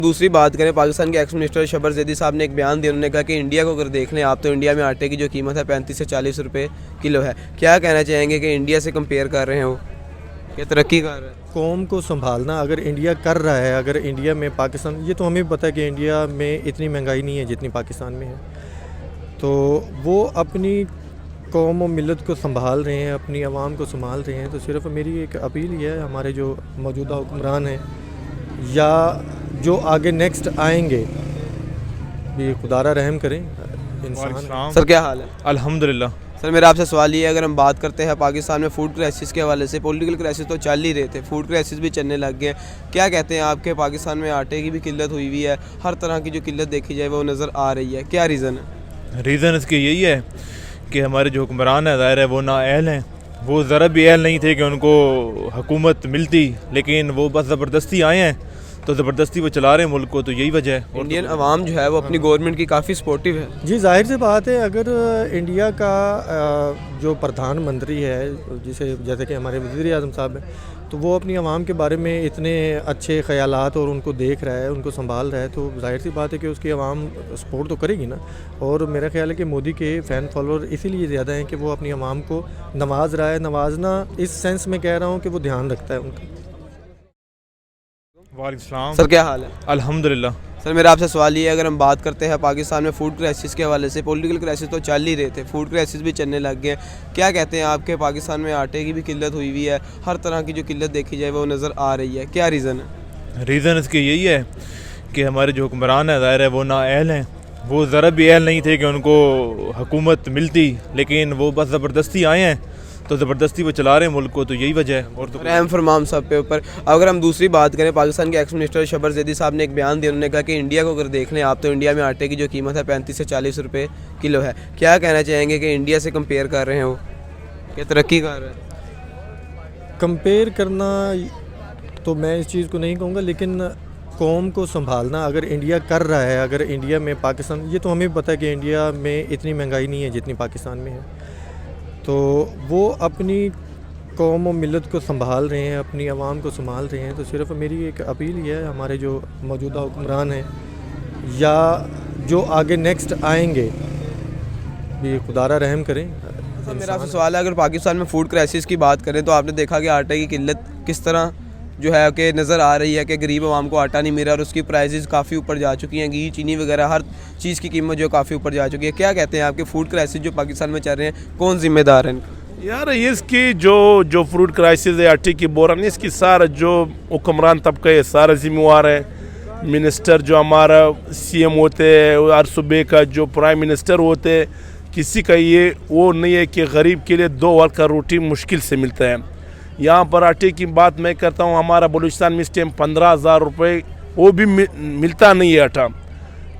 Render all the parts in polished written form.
दूसरी बात करें, पाकिस्तान के एक्स मिनिस्टर शबर जैदी साहब ने एक बयान दिया। उन्होंने कहा कि इंडिया को अगर देख लें आप तो इंडिया में आटे की जो कीमत है 35 से 40 रुपये किलो है। क्या कहना चाहेंगे कि इंडिया से कंपेयर कर रहे हो कि तरक्की कर रहे हैं? कौम को संभालना अगर इंडिया कर रहा है, अगर इंडिया में पाकिस्तान, ये तो हमें पता है कि इंडिया में इतनी महंगाई नहीं है जितनी पाकिस्तान में है, तो वो अपनी कौम और मिलत को संभाल रहे हैं, अपनी आवाम को संभाल रहे हैं। तो सिर्फ मेरी एक अपील ये है, हमारे जो मौजूदा हुक्मरान हैं या जो आगे नेक्स्ट आएंगे, भी खुदारा रहम करें। इंसान सर क्या हाल है? अल्हम्दुलिल्लाह। सर मेरा आपसे सवाल ये है, अगर हम बात करते हैं पाकिस्तान में फूड क्राइसिस के हवाले से, पॉलिटिकल क्राइसिस तो चल ही रहे थे, फूड क्राइसिस भी चलने लग गए। क्या कहते हैं आपके पाकिस्तान में आटे की भी किल्लत हुई हुई है, हर तरह की जो किल्लत देखी जाए वो नज़र आ रही है, क्या रीज़न है? रीज़न इसके यही है कि हमारे जो हुक्मरान है ज़ाहिर है वो नाअहल हैं। वो ज़रा भी अहल नहीं थे कि उनको हुकूमत मिलती, लेकिन वो बस ज़बरदस्ती आए हैं तो ज़बरदस्ती वो चला रहे हैं मुल्क को, तो यही वजह है। इंडियन अवाम जो है वो अपनी गवर्नमेंट की काफ़ी सपोर्टिव है। जी, जाहिर सी बात है, अगर इंडिया का जो प्रधानमंत्री है, जैसे कि हमारे वज़ीर आज़म साहब हैं, तो वो अपनी आवाम के बारे में इतने अच्छे ख़यालात और उनको देख रहा है, उनको संभाल रहा है, तो जाहिर सी बात है कि उसकी आवाम सपोर्ट तो करेगी ना। और मेरा ख्याल है कि मोदी के फ़ैन फॉलोअर इसीलिए ज़्यादा हैं कि वो अपनी आवाम को नवाज रहा है। नवाजना इस सेंस में कह रहा हूँ कि वो ध्यान रखता है उनका। वालेकुम। सर क्या हाल है? अल्हम्दुलिल्लाह। सर मेरा आपसे सवाल ये है, अगर हम बात करते हैं पाकिस्तान में फूड क्राइसिस के हवाले से, पॉलिटिकल क्राइसिस तो चल ही रहे थे, फूड क्राइसिस भी चलने लग गए। क्या कहते हैं आपके पाकिस्तान में आटे की भी किल्लत हुई हुई है, हर तरह की जो किल्लत देखी जाए वो नज़र आ रही है, क्या रीज़न है? रीज़न इसके यही है कि हमारे जो हुक्मरान है ज़ाहिर है वो नाअहल हैं। वो ज़रा भी अहल नहीं थे कि उनको हुकूमत मिलती, लेकिन वो बस ज़बरदस्ती आए हैं तो ज़बरदस्ती वो चला रहे हैं मुल्क को, तो यही वजह है। और तो रहम फरमाम साहब पे ऊपर अगर हम दूसरी बात करें, पाकिस्तान के एक्स मिनिस्टर शबर जैदी साहब ने एक बयान दिया। उन्होंने कहा कि इंडिया को अगर देख लें आप तो इंडिया में आटे की जो कीमत है 35 से 40 रुपये किलो है। क्या कहना चाहेंगे कि इंडिया से कंपेयर कर रहे हो कि तरक्की कर रहे हैं? कंपेयर करना तो मैं इस चीज़ को नहीं कहूँगा, लेकिन कौम को संभालना अगर इंडिया कर रहा है, अगर इंडिया में पाकिस्तान, ये तो हमें पता है कि इंडिया में इतनी महंगाई नहीं है जितनी पाकिस्तान में है, तो वो अपनी कौम और मिलत को संभाल रहे हैं, अपनी आवाम को संभाल रहे हैं। तो सिर्फ मेरी एक अपील ये है, हमारे जो मौजूदा हुक्मरान हैं या जो आगे नेक्स्ट आएंगे, भी खुदारा रहम करें। सर मेरा आपसे सवाल है, अगर पाकिस्तान में फूड क्राइसिस की बात करें तो आपने देखा कि आटे की किल्लत किस तरह जो है कि नज़र आ रही है कि गरीब आवाम को आटा नहीं मिल रहा और उसकी प्राइसेस काफ़ी ऊपर जा चुकी हैं। घी, चीनी वगैरह हर चीज़ की कीमत जो काफ़ी ऊपर जा चुकी है। क्या कहते हैं आपके फूड क्राइसिस जो पाकिस्तान में चल रहे हैं, कौन जिम्मेदार है इनका? यार इसकी जो फूड क्राइसिस है, आटे की बोरानी, इसकी सारा जो हुक्मरान तबका है सारा जिम्मेवार है। मिनिस्टर जो हमारा CM होते हैं और सूबे का जो प्राइम मिनिस्टर होते हैं, किसी का ये वो नहीं है कि गरीब के लिए 2 वक्त का रोटी मुश्किल से मिलता है। यहाँ पर आटे की बात मैं करता हूँ, हमारा बलूचिस्तान में इस टाइम 15,000 रुपये वो भी मिलता नहीं है आटा।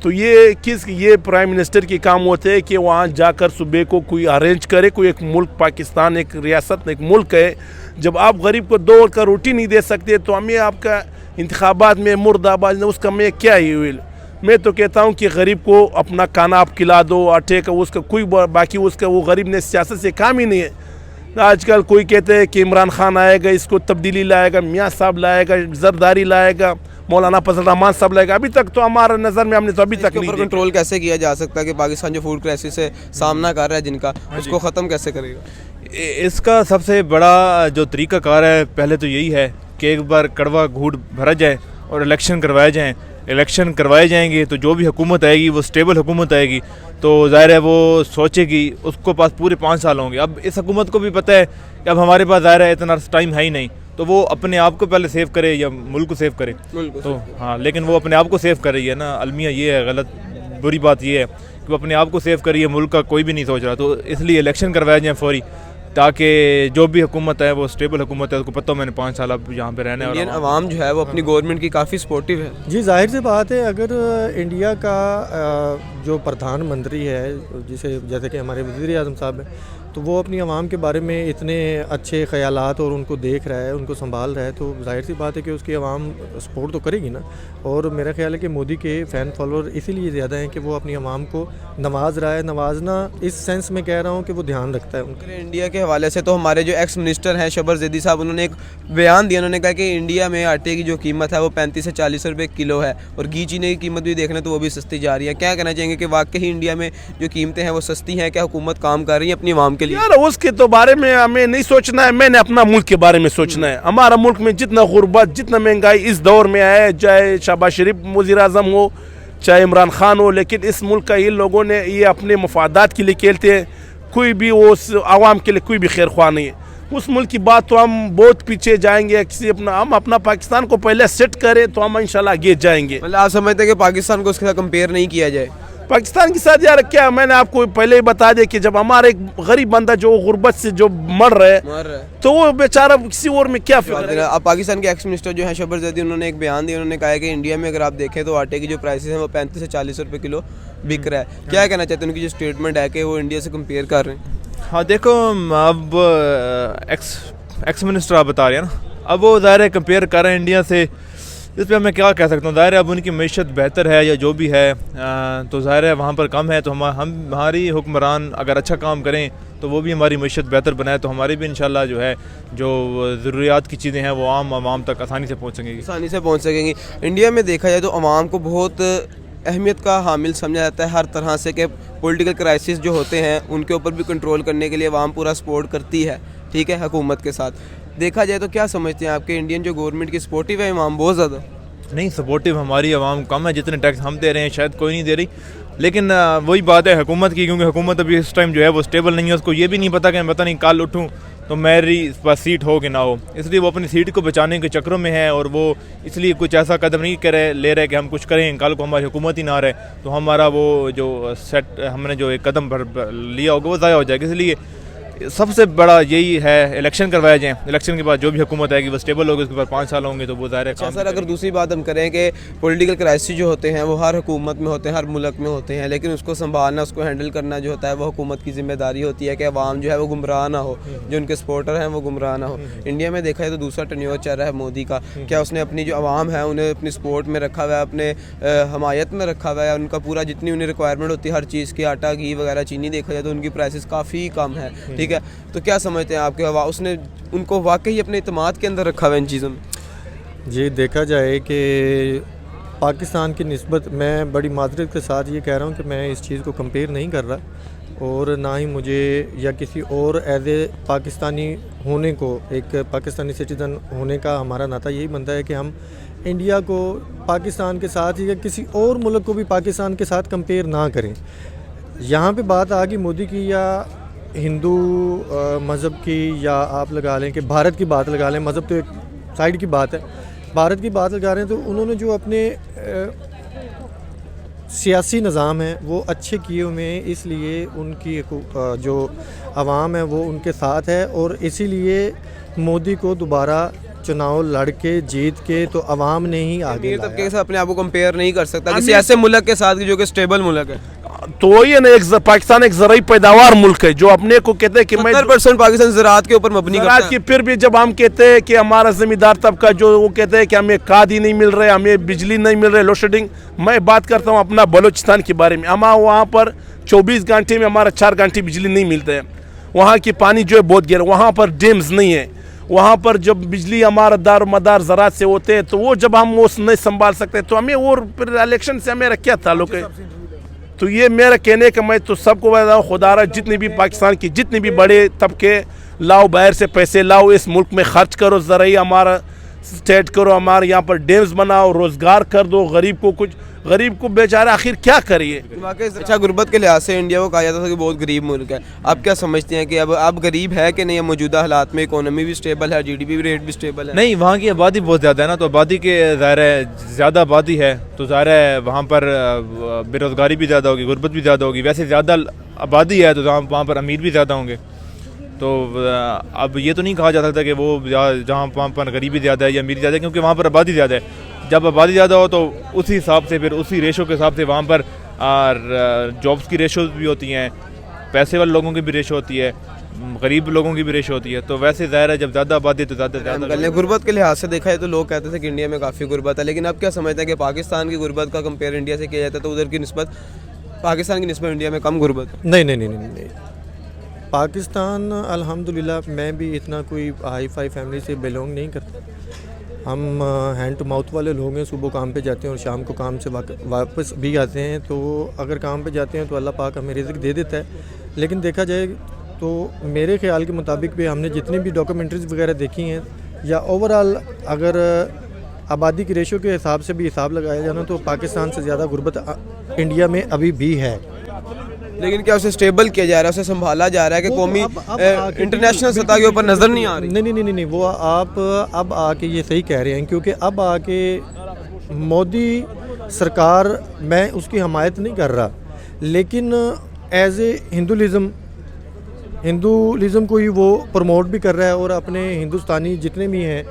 तो ये प्राइम मिनिस्टर के काम होते हैं कि वहाँ जाकर सूबे को कोई अरेंज करे। कोई एक मुल्क, पाकिस्तान एक रियासत, एक मुल्क है, जब आप गरीब को 2 वक्त का रोटी नहीं दे सकते तो हमें आपका इंतखाबात में मुर्दाबाद, उसका मैं क्या ही हुई। मैं तो कहता हूँ कि गरीब को अपना खाना आप खिला दो, आटे का उसका कोई बाकी उसका वो गरीब ने सियासत से काम ही नहीं है। आजकल कोई कहते हैं कि इमरान खान आएगा, इसको तब्दीली लाएगा, मियाँ साहब लाएगा, जरदारी लाएगा, मौलाना फजल रहमान साहब लाएगा। अभी तक तो हमारा नज़र में हमने तो अभी तक नहीं कंट्रोल कैसे किया जा सकता है कि पाकिस्तान जो फूड क्राइसिस से सामना कर रहा है जिनका, उसको ख़त्म कैसे करेगा? इसका सबसे बड़ा जो तरीक़ाकार है पहले तो यही है कि एक बार कड़वा घूंट भरा जाए और इलेक्शन करवाए जाएँ। इलेक्शन करवाए जाएंगे तो जो भी हुकूमत आएगी वो स्टेबल हुकूमत आएगी, तो ज़ाहिर है वो सोचेगी, उसको पास पूरे 5 साल होंगे। अब इस हुकूमत को भी पता है कि अब हमारे पास ज़ाहिर है इतना टाइम है ही नहीं, तो वो अपने आप को पहले सेव करे या मुल्क को सेव करे। तो हाँ, लेकिन वो अपने आप को सेव कर रही है ना। अलमिया ये है, गलत बुरी बात ये है कि वो अपने आप को सेव करिए, मुल्क का कोई भी नहीं सोच रहा। तो इसलिए इलेक्शन करवाए जाएँ फौरी, ताकि जो भी हुकूमत है वो स्टेबल हुकूमत है। उसको पता हो मैंने 5 साल अब यहाँ पे रहना है। इंडियन अवाम जो है वो अपनी गवर्नमेंट की काफ़ी सपोर्टिव है। जी, जाहिर सी बात है, अगर इंडिया का जो प्रधानमंत्री है, जैसे कि हमारे वज़ीर आज़म साहब हैं, तो वो अपनी आवाम के बारे में इतने अच्छे ख़यालात और उनको देख रहा है, उनको संभाल रहा है, तो जाहिर सी बात है कि उसकी आवाम सपोर्ट तो करेगी ना। और मेरा ख्याल है कि मोदी के फ़ैन फॉलोअर इसीलिए ज़्यादा हैं कि वो अपनी आवाम को नवाज रहा है। नवाजना इस सेंस में कह रहा हूँ कि वो ध्यान रखता है उनका। इंडिया के हवाले से तो हमारे जो एक्स मिनिस्टर हैं शबर जैदी साहब, उन्होंने एक बयान दिया। उन्होंने कहा कि इंडिया में आटे की जो कीमत है वो 35 से 40 रुपये किलो है, और घी चीनी की कीमत भी देख लें तो वो भी सस्ती जा रही है। क्या कहना चाहेंगे कि वाकई इंडिया में जो कीमतें हैं वो सस्ती हैं? क्या हुकूमत काम कर रही है अपनी आवाम के लिए? यार उसके तो बारे में हमें नहीं सोचना है, मैंने अपना मुल्क के बारे में सोचना है। हमारा मुल्क में जितना गुर्बत, जितना महंगाई इस दौर में है, चाहे शहबाज शरीफ वज़ीर आज़म हो, चाहे इमरान खान हो, लेकिन इस मुल्क का ये लोगों ने ये अपने मफादात के लिए खेलते हैं। कोई भी वो आवाम के लिए कोई भी खैर ख्वाह नहीं है। उस मुल्क की बात तो हम बहुत पीछे जाएंगे। किसी हम अपना पाकिस्तान को पहले सेट करें तो हम इंशाल्लाह आगे जाएंगे। मतलब आप समझते हैं कि पाकिस्तान को उसके साथ कंपेयर नहीं किया जाए? पाकिस्तान के साथ यार क्या, मैंने आपको पहले ही बता दिया कि जब हमारा एक गरीब बंदा जो गुर्बत से जो मर रहा है तो वो बेचारा किसी और में क्या फिक्र है। अब पाकिस्तान के एक्स मिनिस्टर जो है शबर जैदी, उन्होंने एक बयान दिया। उन्होंने कहा है कि इंडिया में अगर आप देखें तो आटे की जो प्राइसेस हैं वो 35 से 40 रुपये किलो बिक रहा है। क्या कहना चाहते हैं? उनकी जो स्टेटमेंट है कि वो इंडिया से कंपेयर कर रहे हैं। हाँ देखो, अब एक्स मिनिस्टर आप बता रहे हैं ना, अब वो ज़ाहिर है कंपेयर कर रहे हैं इंडिया से। इस पर मैं क्या कह सकता हूँ? ज़ाहिर है अब उनकी मैशत बेहतर है या जो भी है, तो ज़ाहिर है वहाँ पर कम है, तो हमारी हुक्मरान अगर अच्छा काम करें तो वो भी हमारी मैशत बेहतर बनाए, तो हमारी भी इंशाल्लाह जो है जो ज़रूरियात की चीज़ें हैं वो आवाम तक आसानी से पहुँच सकेंगी। आसानी से पहुँच सकेंगी। इंडिया में देखा जाए तो आवाम को बहुत अहमियत का हामिल समझा जाता है हर तरह से, कि पॉलिटिकल क्राइसिस जो होते हैं उनके ऊपर भी कंट्रोल करने के लिए आवाम पूरा सपोर्ट करती है, ठीक है, हुकूमत के साथ। देखा जाए तो क्या समझते हैं आपके इंडियन जो गवर्नमेंट की सपोर्टिव है आवाम बहुत ज़्यादा? नहीं, सपोर्टिव हमारी आवाम कम है। जितने टैक्स हम दे रहे हैं शायद कोई नहीं दे रही, लेकिन वही बात है हुकूमत की, क्योंकि हुकूमत अभी इस टाइम जो है वो स्टेबल नहीं है। उसको ये भी नहीं पता कि पता नहीं कल उठूँ तो मेरी इस पास सीट हो कि ना हो, इसलिए वो अपनी सीट को बचाने के चक्रों में है, और वो इसलिए कुछ ऐसा कदम नहीं ले रहे कि हम कुछ करें, कल को हमारी हुकूमत ही ना रहे तो हमारा वो जो हमने जो एक कदम लिया होगा वो ज़ाया हो जाएगा। इसलिए सबसे बड़ा यही है इलेक्शन करवाए जाएँ। इलेक्शन के बाद जो भी हुकूमत आएगी वो स्टेबल होगी, उसके बाद 5 साल होंगे तो वो ज़ाहिर है। अच्छा सर, अगर दूसरी बात हम करें कि पॉलिटिकल क्राइसिस जो होते हैं वो हर हुकूमत में होते हैं, हर मुल्क में होते हैं, लेकिन उसको संभालना, उसको हैंडल करना जो होता है वो हुकूमत की जिम्मेदारी होती है कि अवाम जो है वो गुमराह ना हो, जो उनके सपोर्टर हैं वो गुमराह ना हो। इंडिया में देखा है तो दूसरा टर्न्योर चल रहा है मोदी का। क्या उसने अपनी जो आवाम है उन्हें अपनी सपोर्ट में रखा हुआ है, अपने हमायत में रखा हुआ है? उनका पूरा जितनी उन्हें रिक्वायरमेंट होती है हर चीज़ की, आटा, घी वगैरह, चीनी, देखा जाए तो उनकी प्राइसेस काफ़ी कम है, ठीक है। तो क्या समझते हैं आपके उसने उनको वाकई अपने इत्मीनाद के अंदर रखा हुआ है इन चीज़ों में? ये देखा जाए कि पाकिस्तान की निस्बत, मैं बड़ी माजरत के साथ ये कह रहा हूँ कि मैं इस चीज़ को कंपेयर नहीं कर रहा, और ना ही मुझे या किसी और एज ए पाकिस्तानी होने को, एक पाकिस्तानी सिटीज़न होने का हमारा नाता यही बनता है कि हम इंडिया को पाकिस्तान के साथ या किसी और मुल्क को भी पाकिस्तान के साथ कंपेयर ना करें। यहाँ पे बात आ गई मोदी की या हिंदू मज़हब की, या आप लगा लें कि भारत की बात लगा लें, मज़हब तो एक साइड की बात है, भारत की बात लगा रहे हैं, तो उन्होंने जो अपने सियासी निज़ाम है वो अच्छे किए हुए हैं, इसलिए उनकी जो आवाम है वो उनके साथ है, और इसीलिए मोदी को दोबारा चुनाव लड़ के जीत के तो आवाम ने ही आगे लाया। तबके से अपने आप को कंपेयर नहीं कर सकता किसी ऐसे मुल्क के साथ जो कि स्टेबल मुल्क है। तो वही है ना, पाकिस्तान एक ज़राई पैदावार मुल्क है जो अपने को कहते हैं कि 70% पाकिस्तान ज़राअत के ऊपर मबनी करता है। की फिर भी जब हम कहते हैं कि हमारा ज़मींदार तबका जो वो कहते हैं कि हमें खाद ही नहीं मिल रहे, हमें बिजली नहीं मिल रही, लोड शेडिंग। मैं बात करता हूँ अपना बलूचिस्तान के बारे में। हमारा वहाँ पर 24 घंटे में हमारा 4 घंटे बिजली नहीं मिलते हैं। वहाँ की पानी जो है बहुत गिर, वहाँ पर डैम्स नहीं है, वहाँ पर जब बिजली हमारा दार मदार ज़राअत से होते हैं, तो वो जब हम वो नहीं संभाल सकते तो हमें और फिर इलेक्शन से हमें क्या ताल्लुक़ है? तो ये मेरा कहने का, मैं तो सबको बताऊँ, खुदारा जितने भी पाकिस्तान की जितने भी बड़े तबके लाओ, बाहर से पैसे लाओ, इस मुल्क में खर्च करो, ज़राई हमारा स्टेट करो, हमारे यहाँ पर डैम्स बनाओ, रोज़गार कर दो, गरीब को कुछ, गरीब को बेचारा आखिर क्या करिए। अच्छा, गुर्बत के लिहाज से इंडिया को कहा जाता था कि बहुत गरीब मुल्क है। आप क्या समझते हैं कि अब गरीब है कि नहीं? मौजूदा हालात में इकोनॉमी भी स्टेबल है, GDP भी रेट भी स्टेबल है? नहीं, वहाँ की आबादी बहुत ज़्यादा है ना, तो आबादी के ज़ाहिर है ज़्यादा आबादी है तो ज़ाहिर है वहाँ पर बेरोज़गारी भी ज़्यादा होगी, गुर्बत भी ज़्यादा होगी। वैसे ज़्यादा आबादी है तो वहाँ पर अमीर भी ज़्यादा होंगे। तो अब ये तो नहीं कहा जा सकता कि वो जहाँ वहाँ पर गरीबी ज़्यादा है या अमीरी ज़्यादा है, क्योंकि वहाँ पर आबादी ज़्यादा है। जब आबादी ज़्यादा हो तो उसी हिसाब से, फिर उसी रेशो के हिसाब से वहाँ पर जॉब्स की रेशो भी होती हैं, पैसे वाले लोगों की भी रेशो होती है। गरीब लोगों की भी रेशो होती है, तो वैसे ज़ाहिर है जब ज़्यादा आबादी तो ज़्यादा गुर्बत के लिहाज से देखा है तो लोग कहते थे कि इंडिया में काफ़ी गुर्बत है, लेकिन अब क्या समझते हैं कि पाकिस्तान की गुर्बत का कंपेयर इंडिया से किया जाता है तो उधर की निस्बत पाकिस्तान की निस्बत इंडिया में कम गुर्बत है? नहीं। पाकिस्तान अल्हम्दुलिल्लाह, मैं भी इतना कोई हाई फाई फैमिली से बिलोंग नहीं करता। हम हैंड टू माउथ वाले लोग हैं, सुबह काम पे जाते हैं और शाम को काम से वापस भी आते हैं। तो अगर काम पे जाते हैं तो अल्लाह पाक हमें रिज़्क दे देता है। लेकिन देखा जाए तो मेरे ख्याल के मुताबिक भी हमने जितनी भी डॉक्यूमेंट्रीज़ वगैरह देखी हैं या ओवरऑल अगर आबादी की रेशो के हिसाब से भी हिसाब लगाया जाना तो पाकिस्तान से ज़्यादा गुर्बत इंडिया में अभी भी है। लेकिन क्या उसे स्टेबल किया जा रहा है, उसे संभाला जा रहा है कि वो तो कौमी अब इंटरनेशनल सतह के ऊपर नज़र नहीं आ रही? नहीं, वो आप अब आके ये सही कह रहे हैं, क्योंकि अब आके मोदी सरकार, मैं उसकी हमायत नहीं कर रहा, लेकिन एज ए हिंदुज़म को ही वो प्रमोट भी कर रहा है और अपने हिंदुस्तानी जितने भी हैं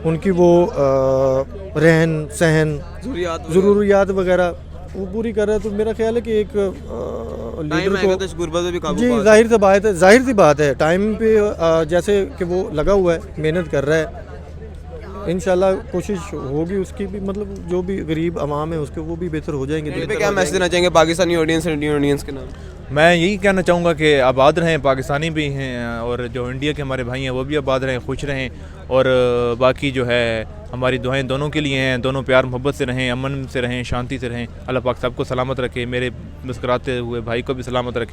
उनकी वो रहन सहन ज़रूरियात वगैरह वो पूरी कर रहा है। तो मेरा ख्याल है कि एक लीडर को तो इस गुर्बत में भी काबू जी पा जाहिर सी बात है टाइम पे जैसे कि वो लगा हुआ है, मेहनत कर रहा है, इंशाल्लाह कोशिश होगी उसकी भी, मतलब जो भी गरीब आवाम है उसके वो भी बेहतर हो जाएंगे। पे क्या मैसेज देना चाहेंगे पाकिस्तानी ऑडियंस और इंडियन ऑडियंस के नाम? मैं यही कहना चाहूँगा कि आबाद रहें, पाकिस्तानी भी हैं और जो इंडिया के हमारे भाई हैं वो भी आबाद रहें, खुश रहें, और बाकी जो है हमारी दुआएं दोनों के लिए हैं, दोनों प्यार मोहब्बत से रहें, अमन से रहें, शांति से रहें। अल्लाह पाक सबको सलामत रखे, मेरे मुस्कुराते हुए भाई को भी सलामत रखे।